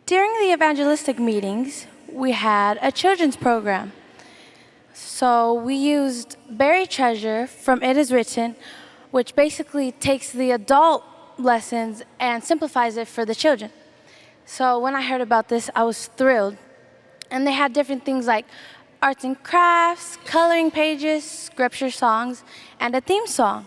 During the evangelistic meetings, we had a children's program. So we used Buried Treasure from It Is Written, which basically takes the adult lessons and simplifies it for the children. So when I heard about this, I was thrilled. And they had different things like arts and crafts, coloring pages, scripture songs, and a theme song.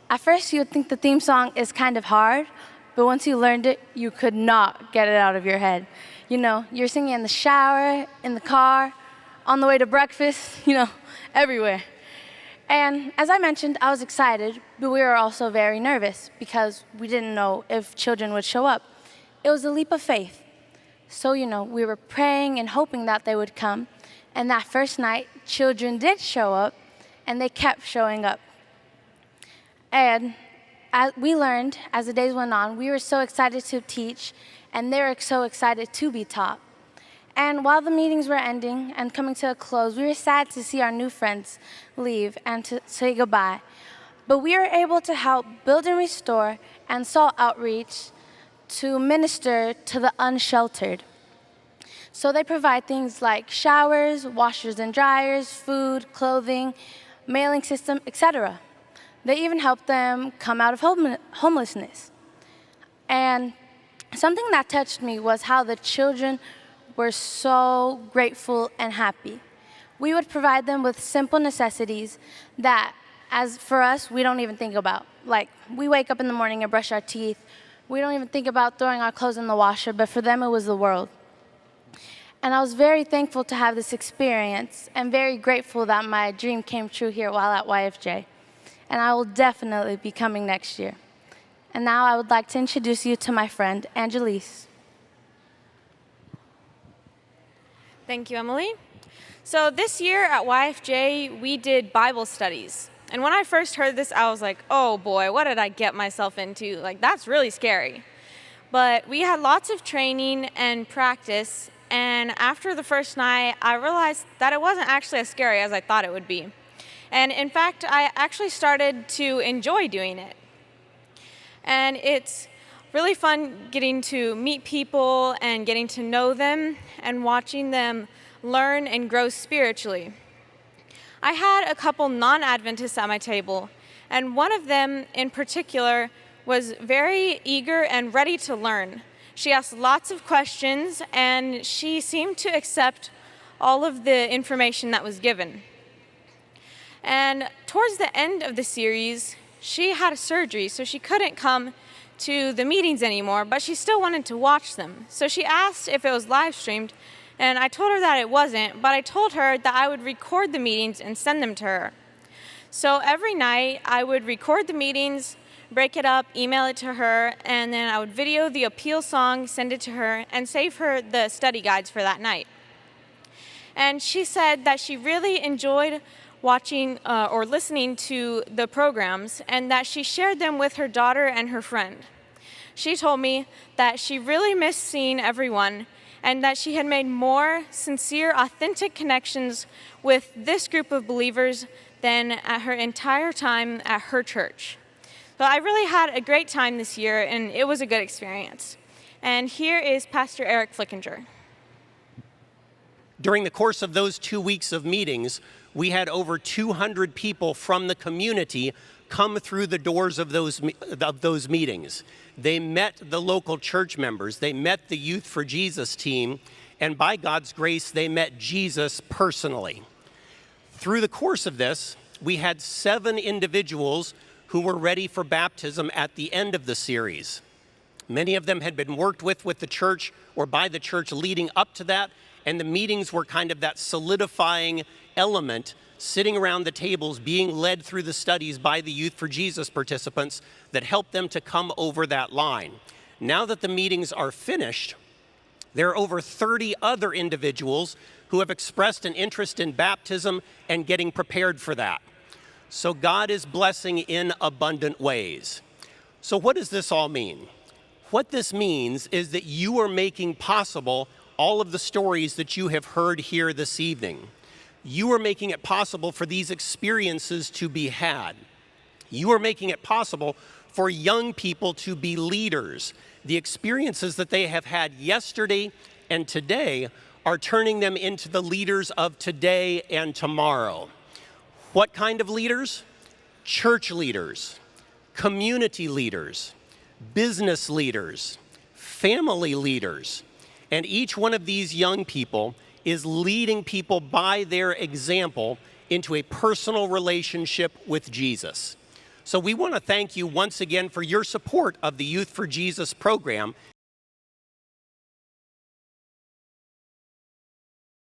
At first, you would think the theme song is kind of hard, but once you learned it, you could not get it out of your head. You know, you're singing in the shower, in the car, on the way to breakfast, everywhere. And as I mentioned, I was excited, but we were also very nervous because we didn't know if children would show up. It was a leap of faith. So, we were praying and hoping that they would come. And that first night, children did show up, and they kept showing up. And as we learned, as the days went on, we were so excited to teach, and they were so excited to be taught. And while the meetings were ending and coming to a close, we were sad to see our new friends leave and to say goodbye. But we were able to help build and restore and SALT outreach to minister to the unsheltered. So they provide things like showers, washers and dryers, food, clothing, mailing system, etc. They even help them come out of homelessness. And something that touched me was how the children were so grateful and happy. We would provide them with simple necessities that, as for us, we don't even think about. Like, we wake up in the morning and brush our teeth. We don't even think about throwing our clothes in the washer, but for them it was the world. And I was very thankful to have this experience and very grateful that my dream came true here while at YFJ. And I will definitely be coming next year. And now I would like to introduce you to my friend, Angelise. Thank you, Emily. So this year at YFJ, we did Bible studies. And when I first heard this, I was like, oh boy, what did I get myself into? Like, that's really scary. But we had lots of training and practice. And after the first night, I realized that it wasn't actually as scary as I thought it would be. And in fact, I actually started to enjoy doing it. And it's really fun getting to meet people and getting to know them and watching them learn and grow spiritually. I had a couple non-Adventists at my table, and one of them in particular was very eager and ready to learn. She asked lots of questions, and she seemed to accept all of the information that was given. And towards the end of the series, she had a surgery, so she couldn't come to the meetings anymore, but she still wanted to watch them. So she asked if it was live streamed, and I told her that it wasn't, but I told her that I would record the meetings and send them to her. So every night, I would record the meetings, break it up, email it to her, and then I would video the appeal song, send it to her, and save her the study guides for that night. And she said that she really enjoyed watching or listening to the programs, and that she shared them with her daughter and her friend. She told me that she really missed seeing everyone, and that she had made more sincere, authentic connections with this group of believers than at her entire time at her church. So I really had a great time this year, and it was a good experience. And here is Pastor Eric Flickinger. During the course of those 2 weeks of meetings, we had over 200 people from the community come through the doors of those meetings. They met the local church members, they met the Youth for Jesus team, and by God's grace, they met Jesus personally. Through the course of this, we had 7 individuals who were ready for baptism at the end of the series. Many of them had been worked with the church or by the church leading up to that, and the meetings were kind of that solidifying element, sitting around the tables, being led through the studies by the Youth for Jesus participants that helped them to come over that line. Now that the meetings are finished, there are over 30 other individuals who have expressed an interest in baptism and getting prepared for that. So God is blessing in abundant ways. So what does this all mean? What this means is that you are making possible all of the stories that you have heard here this evening. You are making it possible for these experiences to be had. You are making it possible for young people to be leaders, the experiences that they have had yesterday and today are turning them into the leaders of today and tomorrow. What kind of leaders? Church leaders, community leaders, business leaders, family leaders. And each one of these young people is leading people by their example into a personal relationship with Jesus. So we want to thank you once again for your support of the Youth for Jesus program